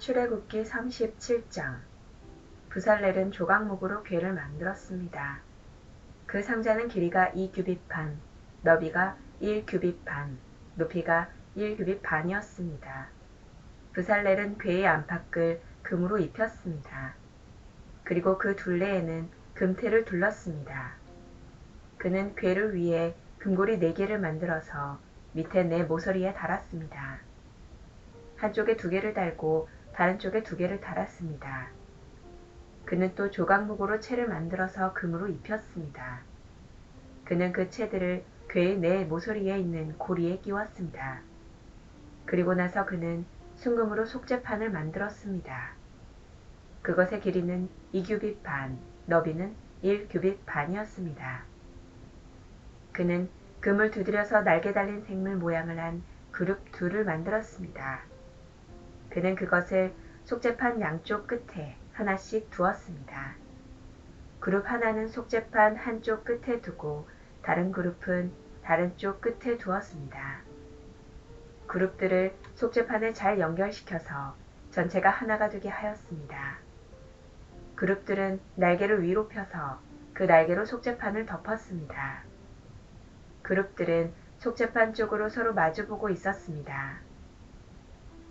출애굽기 37장. 부살렐은 조각목으로 궤를 만들었습니다. 그 상자는 길이가 2규빗 반, 너비가 1규빗 반, 높이가 1규빗 반이었습니다. 부살렐은 궤의 안팎을 금으로 입혔습니다. 그리고 그 둘레에는 금테를 둘렀습니다. 그는 궤를 위해 금고리 4개를 만들어서 밑에 4 모서리에 달았습니다. 한쪽에 2개를 달고 다른 쪽에 2개를 달았습니다. 그는 또 조각목으로 채를 만들어서 금으로 입혔습니다. 그는 그 채들을 궤의 4 모서리에 있는 고리에 끼웠습니다. 그리고 나서 그는 순금으로 속죄판을 만들었습니다. 그것의 길이는 2규빗 반, 너비는 1규빗 반이었습니다. 그는 금을 두드려서 날개 달린 생물 모양을 한 그룹 둘을 만들었습니다. 그는 그것을 속죄판 양쪽 끝에 하나씩 두었습니다. 그룹 하나는 속죄판 한쪽 끝에 두고 다른 그룹은 다른 쪽 끝에 두었습니다. 그룹들을 속죄판에 잘 연결시켜서 전체가 하나가 되게 하였습니다. 그룹들은 날개를 위로 펴서 그 날개로 속죄판을 덮었습니다. 그룹들은 속죄판 쪽으로 서로 마주보고 있었습니다.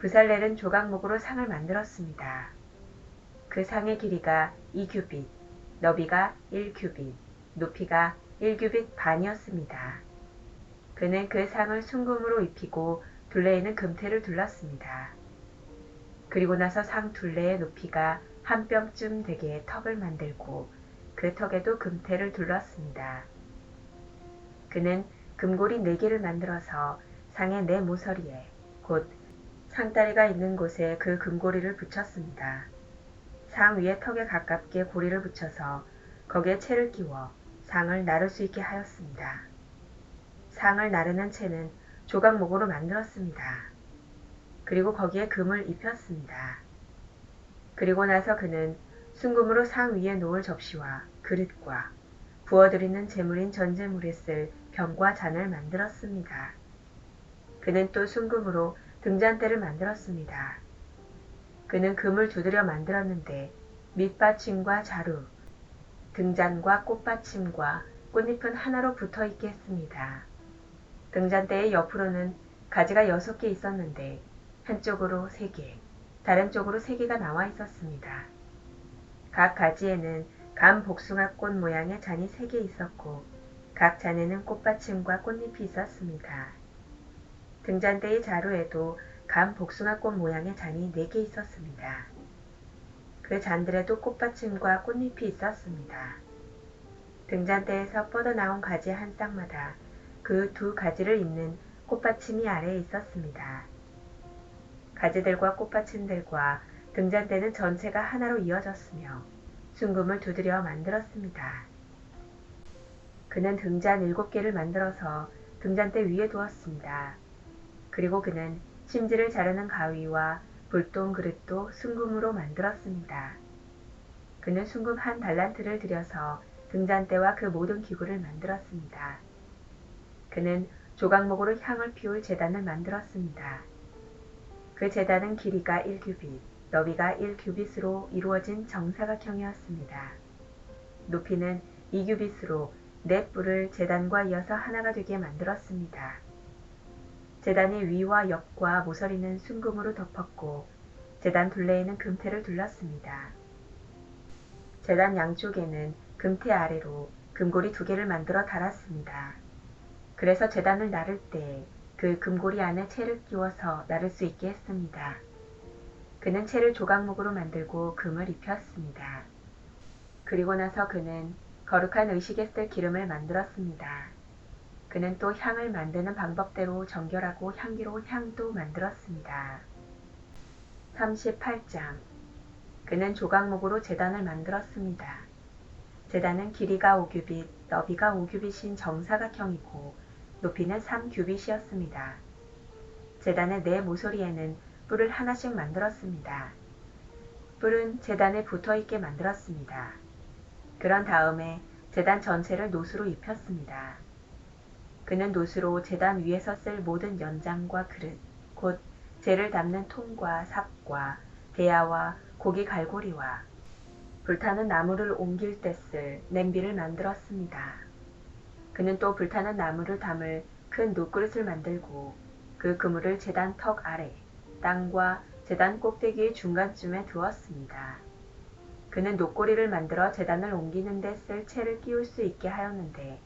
부살렐은 조각목으로 상을 만들었습니다. 그 상의 길이가 2규빗, 너비가 1규빗, 높이가 1규빗 반이었습니다. 그는 그 상을 순금으로 입히고 둘레에는 금테를 둘렀습니다. 그리고 나서 상 둘레의 높이가 한 뼘쯤 되게 턱을 만들고 그 턱에도 금테를 둘렀습니다. 그는 금고리 4개를 만들어서 상의 4 모서리에 곧 상다리가 있는 곳에 그 금고리를 붙였습니다. 상 위에 턱에 가깝게 고리를 붙여서 거기에 채를 끼워 상을 나를 수 있게 하였습니다. 상을 나르는 채는 조각목으로 만들었습니다. 그리고 거기에 금을 입혔습니다. 그리고 나서 그는 순금으로 상 위에 놓을 접시와 그릇과 부어드리는 제물인 전제물에 쓸 병과 잔을 만들었습니다. 그는 또 순금으로 등잔대를 만들었습니다. 그는 금을 두드려 만들었는데 밑받침과 자루, 등잔과 꽃받침과 꽃잎은 하나로 붙어 있게 했습니다. 등잔대의 옆으로는 가지가 6개 있었는데 한쪽으로 3개, 다른 쪽으로 3개가 나와 있었습니다. 각 가지에는 감 복숭아꽃 모양의 잔이 3개 있었고 각 잔에는 꽃받침과 꽃잎이 있었습니다. 등잔대의 자루에도 감 복숭아꽃 모양의 잔이 4개 있었습니다. 그 잔들에도 꽃받침과 꽃잎이 있었습니다. 등잔대에서 뻗어나온 가지 한 쌍마다 그 2 가지를 잇는 꽃받침이 아래에 있었습니다. 가지들과 꽃받침들과 등잔대는 전체가 하나로 이어졌으며 순금을 두드려 만들었습니다. 그는 등잔 7개를 만들어서 등잔대 위에 두었습니다. 그리고 그는 심지를 자르는 가위와 불똥 그릇도 순금으로 만들었습니다. 그는 순금 1 달란트를 들여서 등잔대와 그 모든 기구를 만들었습니다. 그는 조각목으로 향을 피울 제단을 만들었습니다. 그 제단은 길이가 1규빗, 너비가 1규빗으로 이루어진 정사각형이었습니다. 높이는 2규빗으로 4뿔을 제단과 이어서 하나가 되게 만들었습니다. 제단의 위와 옆과 모서리는 순금으로 덮었고 제단 둘레에는 금테를 둘렀습니다. 제단 양쪽에는 금테 아래로 금고리 2개를 만들어 달았습니다. 그래서 제단을 나를 때 그 금고리 안에 채를 끼워서 나를 수 있게 했습니다. 그는 채를 조각목으로 만들고 금을 입혔습니다. 그리고 나서 그는 거룩한 의식에 쓸 기름을 만들었습니다. 그는 또 향을 만드는 방법대로 정결하고 향기로운 향도 만들었습니다. 38장. 그는 조각목으로 제단을 만들었습니다. 제단은 길이가 5규빗, 너비가 5규빗인 정사각형이고 높이는 3규빗이었습니다. 제단의 4 모서리에는 뿔을 하나씩 만들었습니다. 뿔은 제단에 붙어있게 만들었습니다. 그런 다음에 제단 전체를 노수로 입혔습니다. 그는 노수로 제단 위에서 쓸 모든 연장과 그릇, 곧 재를 담는 통과 삽과 대야와 고기 갈고리와 불타는 나무를 옮길 때 쓸 냄비를 만들었습니다. 그는 또 불타는 나무를 담을 큰 놋그릇을 만들고 그 그물을 제단 턱 아래 땅과 제단 꼭대기의 중간쯤에 두었습니다. 그는 놋고리를 만들어 제단을 옮기는 데 쓸 채를 끼울 수 있게 하였는데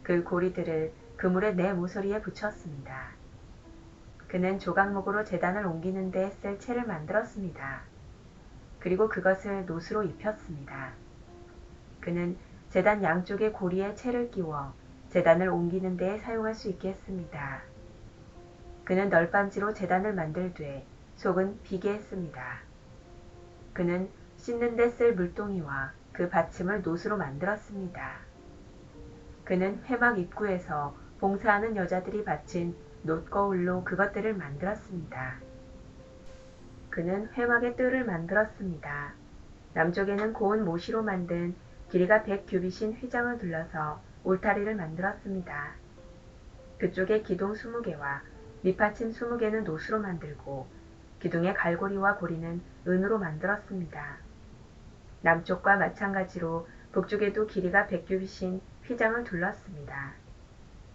그 고리들을 그물의 네 모서리에 붙였습니다. 그는 조각목으로 제단을 옮기는 데 쓸 채를 만들었습니다. 그리고 그것을 놋으로 입혔습니다. 그는 제단 양쪽의 고리에 채를 끼워 제단을 옮기는 데에 사용할 수 있게 했습니다. 그는 널빤지로 제단을 만들되 속은 비게 했습니다. 그는 씻는 데 쓸 물동이와 그 받침을 놋으로 만들었습니다. 그는 회막 입구에서 봉사하는 여자들이 받친 놋거울로 그것들을 만들었습니다. 그는 회막의 뜰을 만들었습니다. 남쪽에는 고운 모시로 만든 길이가 100규빗인 휘장을 둘러서 울타리를 만들었습니다. 그쪽에 기둥 20개와 밑받침 20개는 놋으로 만들고 기둥의 갈고리와 고리는 은으로 만들었습니다. 남쪽과 마찬가지로 북쪽에도 길이가 100규빗인 휘장을 둘렀습니다.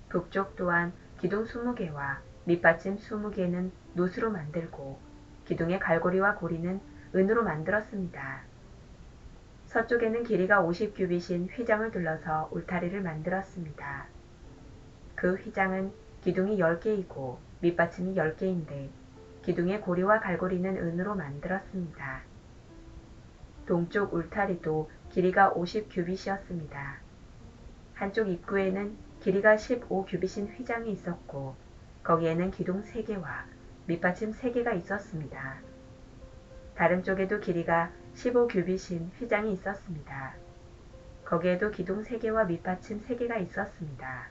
북쪽 또한 기둥 20개와 밑받침 20개는 놋으로 만들고 기둥의 갈고리와 고리는 은으로 만들었습니다. 서쪽에는 길이가 50규빗인 휘장을 둘러서 울타리를 만들었습니다. 그 휘장은 기둥이 10개이고 밑받침이 10개인데 기둥의 고리와 갈고리는 은으로 만들었습니다. 동쪽 울타리도 길이가 50규빗이었습니다. 한쪽 입구에는 길이가 15규빗인 휘장이 있었고 거기에는 기둥 3개와 밑받침 3개가 있었습니다. 다른 쪽에도 길이가 15규빗인 휘장이 있었습니다. 거기에도 기둥 3개와 밑받침 3개가 있었습니다.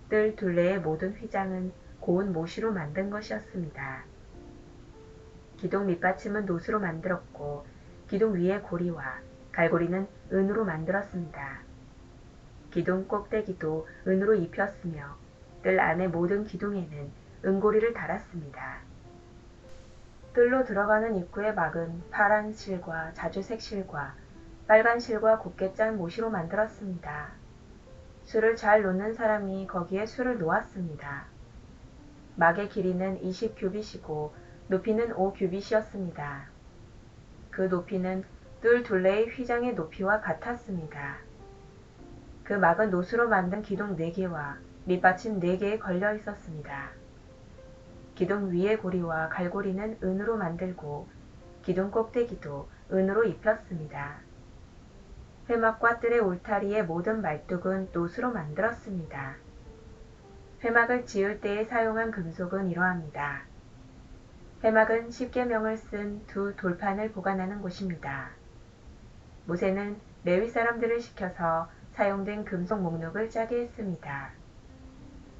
뜰 둘레의 모든 휘장은 고운 모시로 만든 것이었습니다. 기둥 밑받침은 놋으로 만들었고 기둥 위의 고리와 갈고리는 은으로 만들었습니다. 기둥 꼭대기도 은으로 입혔으며 뜰 안의 모든 기둥에는 은고리를 달았습니다. 뜰로 들어가는 입구의 막은 파란 실과 자주색 실과 빨간 실과 곱게 짠 모시로 만들었습니다. 술을 잘 놓는 사람이 거기에 술을 놓았습니다. 막의 길이는 20규빗이고 높이는 5규빗이었습니다. 그 높이는 뜰 둘레의 휘장의 높이와 같았습니다. 그 막은 놋으로 만든 기둥 4개와 밑받침 4개에 걸려 있었습니다. 기둥 위의 고리와 갈고리는 은으로 만들고 기둥 꼭대기도 은으로 입혔습니다. 회막과 뜰의 울타리의 모든 말뚝은 놋으로 만들었습니다. 회막을 지을 때에 사용한 금속은 이러합니다. 회막은 십계명을 쓴 두 돌판을 보관하는 곳입니다. 모세는 레위 사람들을 시켜서 사용된 금속 목록을 짜게 했습니다.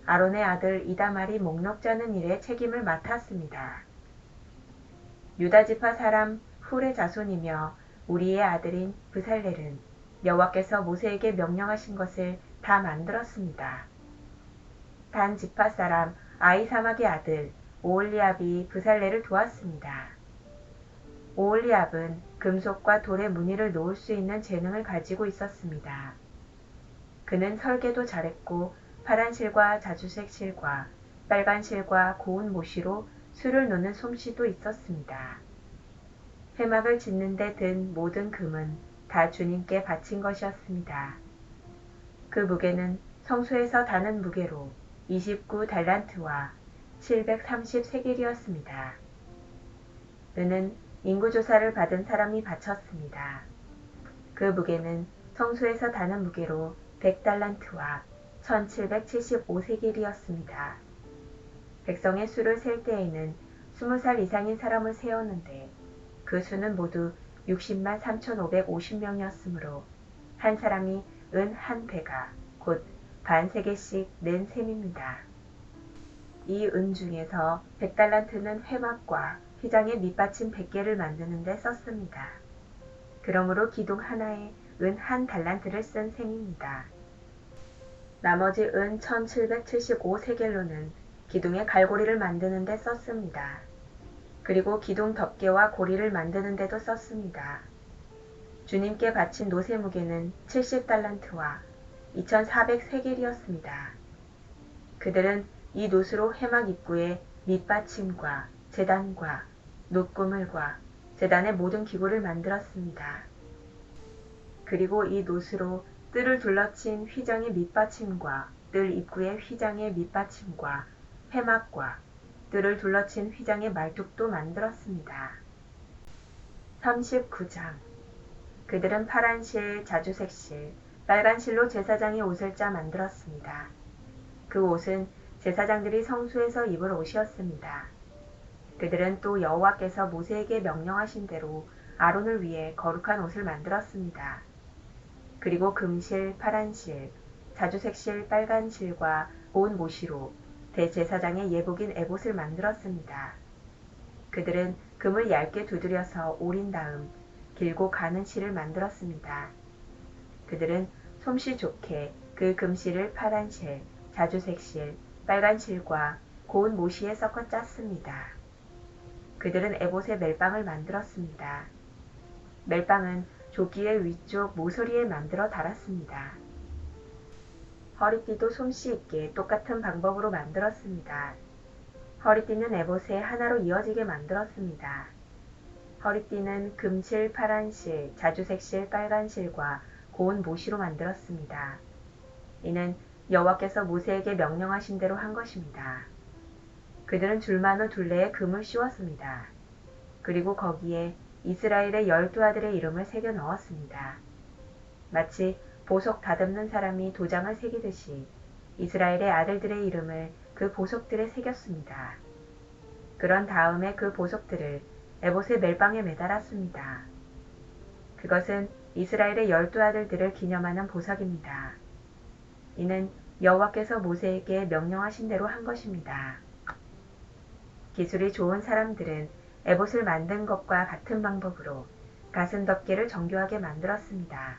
아론의 아들 이다말이 목록 짜는 일에 책임을 맡았습니다. 유다지파 사람 훌의 자손이며 우리의 아들인 브살렐은 여호와께서 모세에게 명령하신 것을 다 만들었습니다. 단 지파 사람 아히사막의 아들 오홀리압이 브살렐을 도왔습니다. 오홀리압은 금속과 돌의 무늬를 놓을 수 있는 재능을 가지고 있었습니다. 그는 설계도 잘했고 파란 실과 자주색 실과 빨간 실과 고운 모시로 술을 놓는 솜씨도 있었습니다. 회막을 짓는 데 든 모든 금은 다 주님께 바친 것이었습니다. 그 무게는 성소에서 다는 무게로 29달란트와 730세겔이었습니다. 은은 인구조사를 받은 사람이 바쳤습니다. 그 무게는 성소에서 다는 무게로 100달란트와 1775세겔이었습니다. 백성의 수를 셀 때에는 20살 이상인 사람을 세웠는데 그 수는 모두 60만 3,550명이었으므로 한 사람이 은 한 배가 곧 반세겔씩 낸 셈입니다. 이 은 중에서 100달란트는 회막과 휘장의 밑받침 100개를 만드는 데 썼습니다. 그러므로 기둥 하나에 은 한 달란트를 쓴 셈입니다. 나머지 은 1775세겔로는 기둥의 갈고리를 만드는 데 썼습니다. 그리고 기둥 덮개와 고리를 만드는 데도 썼습니다. 주님께 바친 노새 무게는 70달란트와 2400세겔이었습니다. 그들은 이 노수로 회막 입구에 밑받침과 제단과 놋구물과 제단의 모든 기구를 만들었습니다. 그리고 이 노수로 뜰을 둘러친 휘장의 밑받침과 뜰 입구의 휘장의 밑받침과 회막과 뜰을 둘러친 휘장의 말뚝도 만들었습니다. 39장 그들은 파란 실, 자주색 실, 빨간 실로 제사장의 옷을 짜 만들었습니다. 그 옷은 제사장들이 성소에서 입을 옷이었습니다. 그들은 또 여호와께서 모세에게 명령하신 대로 아론을 위해 거룩한 옷을 만들었습니다. 그리고 금실, 파란 실, 자주색 실, 빨간 실과 온 모시로 대제사장의 예복인 에봇을 만들었습니다. 그들은 금을 얇게 두드려서 오린 다음 길고 가는 실을 만들었습니다. 그들은 솜씨 좋게 그 금실을 파란 실, 자주색 실, 빨간 실과 고운 모시에 섞어 짰습니다. 그들은 에봇의 멜빵을 만들었습니다. 멜빵은 조끼의 위쪽 모서리에 만들어 달았습니다. 허리띠도 솜씨 있게 똑같은 방법으로 만들었습니다. 허리띠는 에봇에 하나로 이어지게 만들었습니다. 허리띠는 금실, 파란실, 자주색실, 빨간실과 고운 모시로 만들었습니다. 이는 여호와께서 모세에게 명령하신 대로 한 것입니다. 그들은 줄마노 둘레에 금을 씌웠습니다. 그리고 거기에 이스라엘의 12아들의 이름을 새겨 넣었습니다. 마치 보석 다듬는 사람이 도장을 새기듯이 이스라엘의 아들들의 이름을 그 보석들에 새겼습니다. 그런 다음에 그 보석들을 에봇의 멜빵에 매달았습니다. 그것은 이스라엘의 12아들들을 기념하는 보석입니다. 이는 여호와께서 모세에게 명령하신 대로 한 것입니다. 기술이 좋은 사람들은 에봇을 만든 것과 같은 방법으로 가슴 덮개를 정교하게 만들었습니다.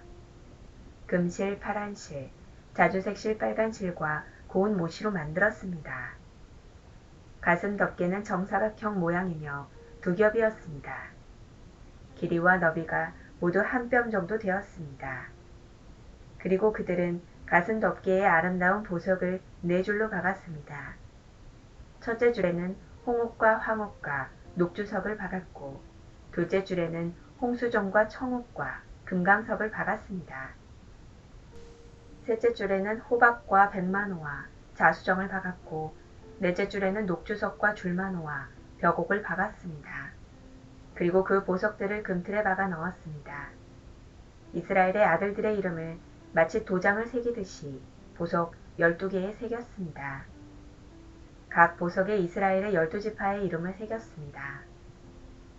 금실, 파란실, 자주색실, 빨간실과 고운 모시로 만들었습니다. 가슴 덮개는 정사각형 모양이며 두 겹이었습니다. 길이와 너비가 모두 한 뼘 정도 되었습니다. 그리고 그들은 가슴 덮개에 아름다운 보석을 4줄로 박았습니다. 첫째 줄에는 홍옥과 황옥과 녹주석을 박았고 둘째 줄에는 홍수정과 청옥과 금강석을 박았습니다. 셋째 줄에는 호박과 백만호와 자수정을 박았고 넷째 줄에는 녹주석과 줄만호와 벽옥을 박았습니다. 그리고 그 보석들을 금틀에 박아 넣었습니다. 이스라엘의 아들들의 이름을 마치 도장을 새기듯이 보석 12개에 새겼습니다. 각 보석에 이스라엘의 12지파의 이름을 새겼습니다.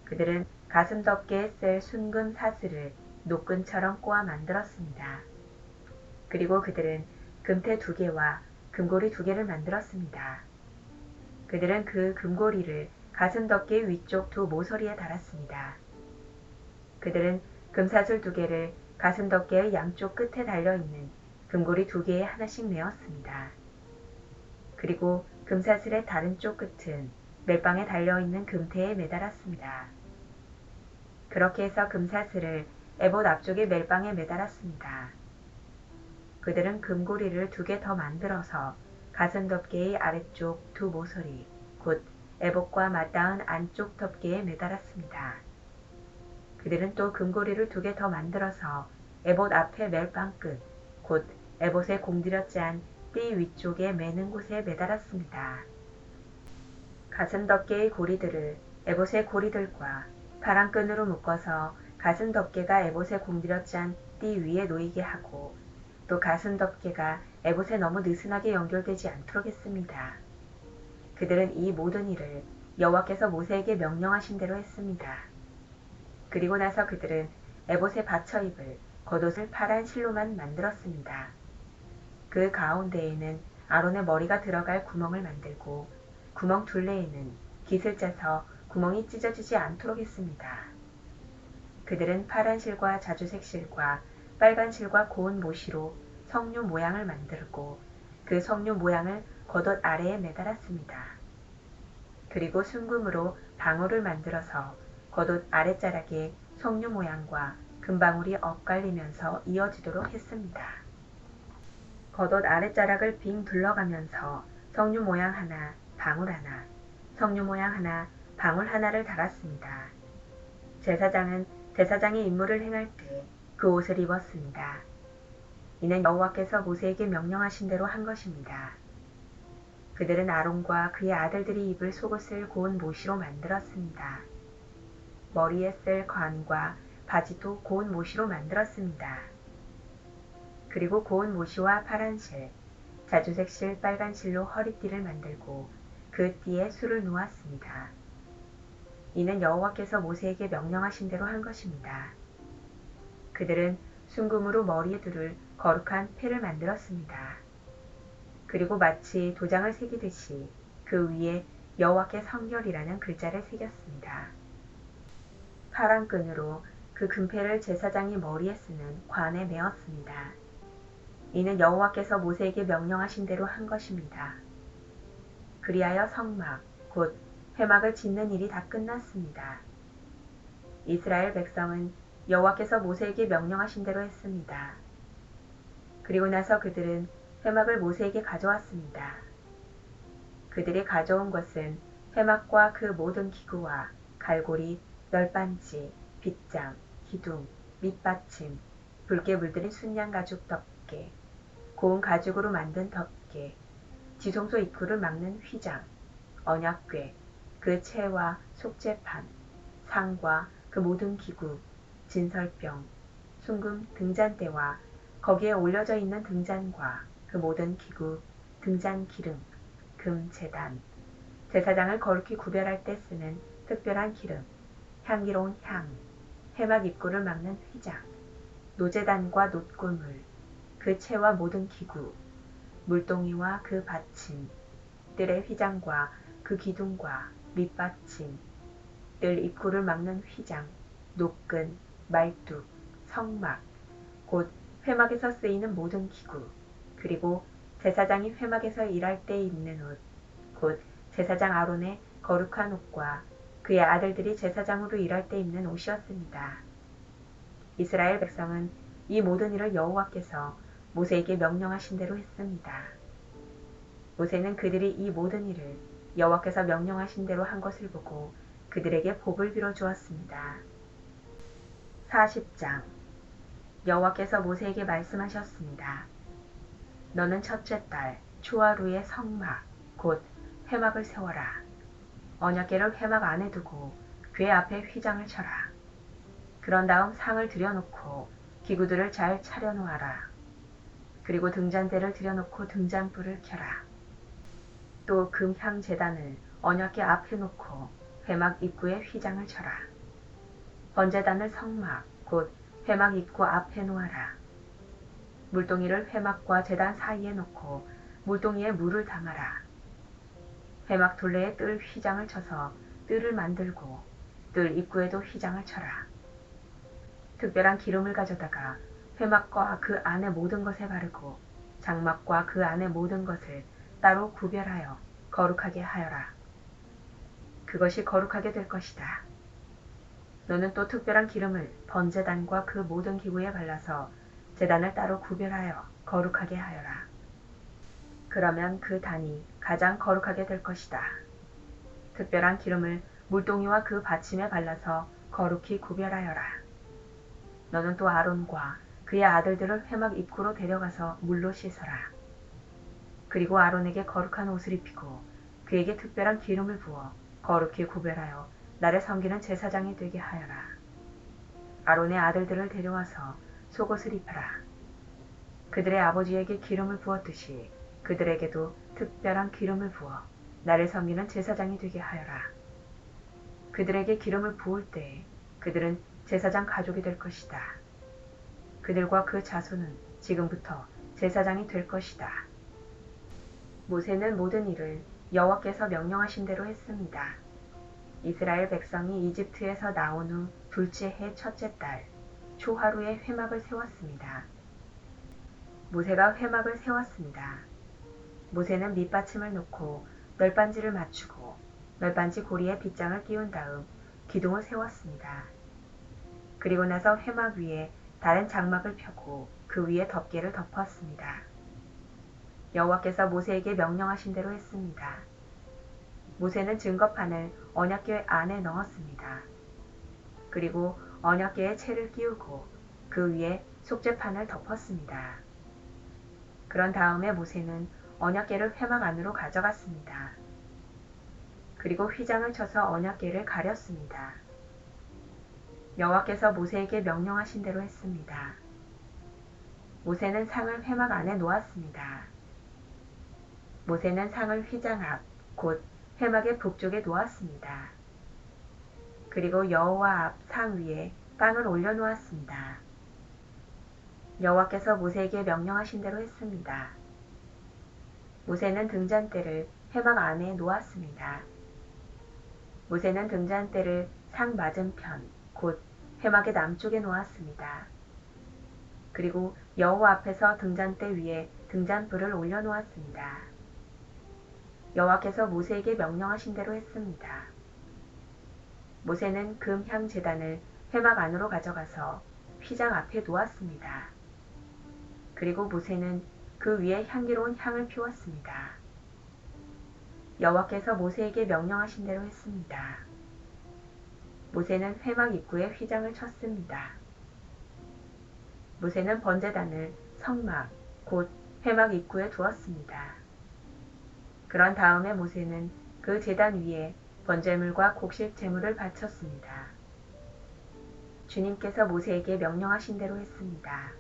그들은 가슴 덮개에 쓸 순금 사슬을 노끈처럼 꼬아 만들었습니다. 그리고 그들은 금태 2개와 금고리 2개를 만들었습니다. 그들은 그 금고리를 가슴 덮개 위쪽 두 모서리에 달았습니다. 그들은 금사슬 2개를 가슴 덮개의 양쪽 끝에 달려있는 금고리 2개에 하나씩 메었습니다. 그리고 금사슬의 다른 쪽 끝은 멜빵에 달려있는 금태에 매달았습니다. 그렇게 해서 금사슬을 에봇 앞쪽의 멜빵에 매달았습니다. 그들은 금고리를 2개 더 만들어서 가슴 덮개의 아래쪽 두 모서리, 곧 에봇과 맞닿은 안쪽 덮개에 매달았습니다. 그들은 또 금고리를 2개 더 만들어서 에봇 앞에 멜빵 끝, 곧 에봇에 공들여 짠 띠 위쪽에 매는 곳에 매달았습니다. 가슴 덮개의 고리들을 에봇의 고리들과 파란 끈으로 묶어서 가슴 덮개가 에봇에 공들여 짠 띠 위에 놓이게 하고 또 가슴 덮개가 에봇에 너무 느슨하게 연결되지 않도록 했습니다. 그들은 이 모든 일을 여호와께서 모세에게 명령하신 대로 했습니다. 그리고 나서 그들은 에봇에 받쳐 입을 겉옷을 파란 실로만 만들었습니다. 그 가운데에는 아론의 머리가 들어갈 구멍을 만들고 구멍 둘레에는 깃을 짜서 구멍이 찢어지지 않도록 했습니다. 그들은 파란 실과 자주색 실과 빨간 실과 고운 모시로 성류 모양을 만들고 그 성류 모양을 겉옷 아래에 매달았습니다. 그리고 순금으로 방울을 만들어서 겉옷 아랫자락에 석류 모양과 금방울이 엇갈리면서 이어지도록 했습니다. 겉옷 아랫자락을 빙 둘러가면서 석류 모양 하나, 방울 하나, 석류 모양 하나, 방울 하나를 달았습니다. 제사장은 제사장의 임무를 행할 때 그 옷을 입었습니다. 이는 여호와께서 모세에게 명령하신 대로 한 것입니다. 그들은 아론과 그의 아들들이 입을 속옷을 고운 모시로 만들었습니다. 머리에 쓸 관과 바지도 고운 모시로 만들었습니다. 그리고 고운 모시와 파란 실, 자주색 실, 빨간 실로 허리띠를 만들고 그 띠에 술을 놓았습니다. 이는 여호와께서 모세에게 명령하신 대로 한 것입니다. 그들은 순금으로 머리에 두를 거룩한 패를 만들었습니다. 그리고 마치 도장을 새기듯이 그 위에 여호와께 성결이라는 글자를 새겼습니다. 파란 끈으로 그 금패를 제사장이 머리에 쓰는 관에 메었습니다. 이는 여호와께서 모세에게 명령하신 대로 한 것입니다. 그리하여 성막, 곧 회막을 짓는 일이 다 끝났습니다. 이스라엘 백성은 여호와께서 모세에게 명령하신 대로 했습니다. 그리고 나서 그들은 회막을 모세에게 가져왔습니다. 그들이 가져온 것은 회막과 그 모든 기구와 갈고리, 널빤지, 빗장, 기둥, 밑받침, 붉게 물들인 순양 가죽 덮개, 고운 가죽으로 만든 덮개, 지성소 입구를 막는 휘장, 언약궤, 그 채와 속죄판, 상과 그 모든 기구, 진설병, 순금 등잔대와 거기에 올려져 있는 등잔과 그 모든 기구, 등잔 기름, 금 제단, 제사장을 거룩히 구별할 때 쓰는 특별한 기름, 향기로운 향, 회막 입구를 막는 휘장, 노제단과 놋골물, 그 채와 모든 기구, 물동이와 그 받침, 뜰의 휘장과 그 기둥과 밑받침, 뜰 입구를 막는 휘장, 노끈, 말뚝, 성막, 곧 회막에서 쓰이는 모든 기구, 그리고 제사장이 회막에서 일할 때 입는 옷, 곧 제사장 아론의 거룩한 옷과 그의 아들들이 제사장으로 일할 때 입는 옷이었습니다. 이스라엘 백성은 이 모든 일을 여호와께서 모세에게 명령하신 대로 했습니다. 모세는 그들이 이 모든 일을 여호와께서 명령하신 대로 한 것을 보고 그들에게 복을 빌어 주었습니다. 40장 여호와께서 모세에게 말씀하셨습니다. 너는 첫째 달 초하루에 성막 곧 회막을 세워라. 언약궤를 회막 안에 두고 궤 앞에 휘장을 쳐라. 그런 다음 상을 들여놓고 기구들을 잘 차려놓아라. 그리고 등잔대를 들여놓고 등잔불을 켜라. 또 금향 제단을 언약궤 앞에 놓고 회막 입구에 휘장을 쳐라. 번제단을 성막 곧 회막 입구 앞에 놓아라. 물동이를 회막과 제단 사이에 놓고 물동이에 물을 담아라. 회막 둘레에 뜰 휘장을 쳐서 뜰을 만들고 뜰 입구에도 휘장을 쳐라. 특별한 기름을 가져다가 회막과 그 안의 모든 것에 바르고 장막과 그 안의 모든 것을 따로 구별하여 거룩하게 하여라. 그것이 거룩하게 될 것이다. 너는 또 특별한 기름을 번제단과 그 모든 기구에 발라서 제단을 따로 구별하여 거룩하게 하여라. 그러면 그 단이 가장 거룩하게 될 것이다. 특별한 기름을 물동이와 그 받침에 발라서 거룩히 구별하여라. 너는 또 아론과 그의 아들들을 회막 입구로 데려가서 물로 씻어라. 그리고 아론에게 거룩한 옷을 입히고 그에게 특별한 기름을 부어 거룩히 구별하여 나를 섬기는 제사장이 되게 하여라. 아론의 아들들을 데려와서 속옷을 입혀라. 그들의 아버지에게 기름을 부었듯이 그들에게도 특별한 기름을 부어 나를 섬기는 제사장이 되게 하여라. 그들에게 기름을 부을 때에 그들은 제사장 가족이 될 것이다. 그들과 그 자손은 지금부터 제사장이 될 것이다. 모세는 모든 일을 여호와께서 명령하신 대로 했습니다. 이스라엘 백성이 이집트에서 나온 후 둘째 해 첫째 달 초하루에 회막을 세웠습니다. 모세가 회막을 세웠습니다. 모세는 밑받침을 놓고 널빤지를 맞추고 널빤지 고리에 빗장을 끼운 다음 기둥을 세웠습니다. 그리고 나서 회막 위에 다른 장막을 펴고 그 위에 덮개를 덮었습니다. 여호와께서 모세에게 명령하신 대로 했습니다. 모세는 증거판을 언약궤 안에 넣었습니다. 그리고 언약궤에 채를 끼우고 그 위에 속죄판을 덮었습니다. 그런 다음에 모세는 언약궤를 회막 안으로 가져갔습니다. 그리고 휘장을 쳐서 언약궤를 가렸습니다. 여호와께서 모세에게 명령하신 대로 했습니다. 모세는 상을 회막 안에 놓았습니다. 모세는 상을 휘장 앞, 곧 회막의 북쪽에 놓았습니다. 그리고 여호와 앞 상 위에 빵을 올려놓았습니다. 여호와께서 모세에게 명령하신 대로 했습니다. 모세는 등잔대를 회막 안에 놓았습니다. 모세는 등잔대를 상 맞은편, 곧 회막의 남쪽에 놓았습니다. 그리고 여호와 앞에서 등잔대 위에 등잔불을 올려놓았습니다. 여호와께서 모세에게 명령하신 대로 했습니다. 모세는 금향 제단을 회막 안으로 가져가서 휘장 앞에 놓았습니다. 그리고 모세는 그 위에 향기로운 향을 피웠습니다. 여호와께서 모세에게 명령하신 대로 했습니다. 모세는 회막 입구에 휘장을 쳤습니다. 모세는 번제단을 성막, 곧 회막 입구에 두었습니다. 그런 다음에 모세는 그 제단 위에 번제물과 곡식 제물을 바쳤습니다. 주님께서 모세에게 명령하신 대로 했습니다.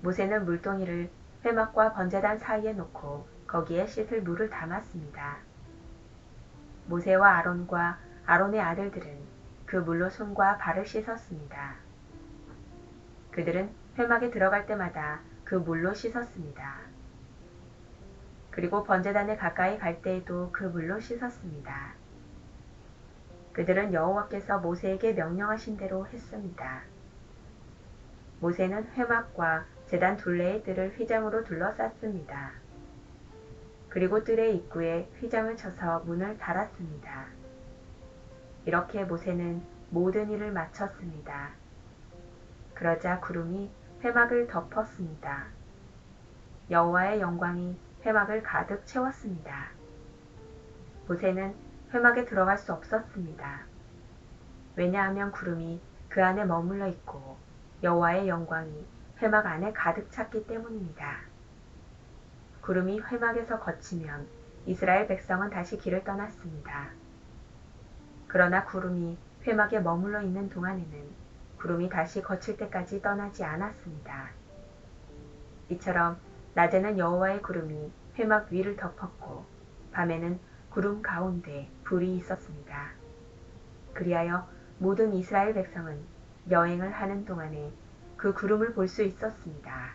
모세는 물동이를 회막과 번제단 사이에 놓고 거기에 씻을 물을 담았습니다. 모세와 아론과 아론의 아들들은 그 물로 손과 발을 씻었습니다. 그들은 회막에 들어갈 때마다 그 물로 씻었습니다. 그리고 번제단에 가까이 갈 때에도 그 물로 씻었습니다. 그들은 여호와께서 모세에게 명령하신 대로 했습니다. 모세는 회막과 제단 둘레의 뜰을 휘장으로 둘러쌌습니다. 그리고 뜰의 입구에 휘장을 쳐서 문을 닫았습니다. 이렇게 모세는 모든 일을 마쳤습니다. 그러자 구름이 회막을 덮었습니다. 여호와의 영광이 회막을 가득 채웠습니다. 모세는 회막에 들어갈 수 없었습니다. 왜냐하면 구름이 그 안에 머물러 있고 여호와의 영광이 회막 안에 가득 찼기 때문입니다. 구름이 회막에서 거치면 이스라엘 백성은 다시 길을 떠났습니다. 그러나 구름이 회막에 머물러 있는 동안에는 구름이 다시 거칠 때까지 떠나지 않았습니다. 이처럼 낮에는 여호와의 구름이 회막 위를 덮었고 밤에는 구름 가운데 불이 있었습니다. 그리하여 모든 이스라엘 백성은 여행을 하는 동안에 그 구름을 볼 수 있었습니다.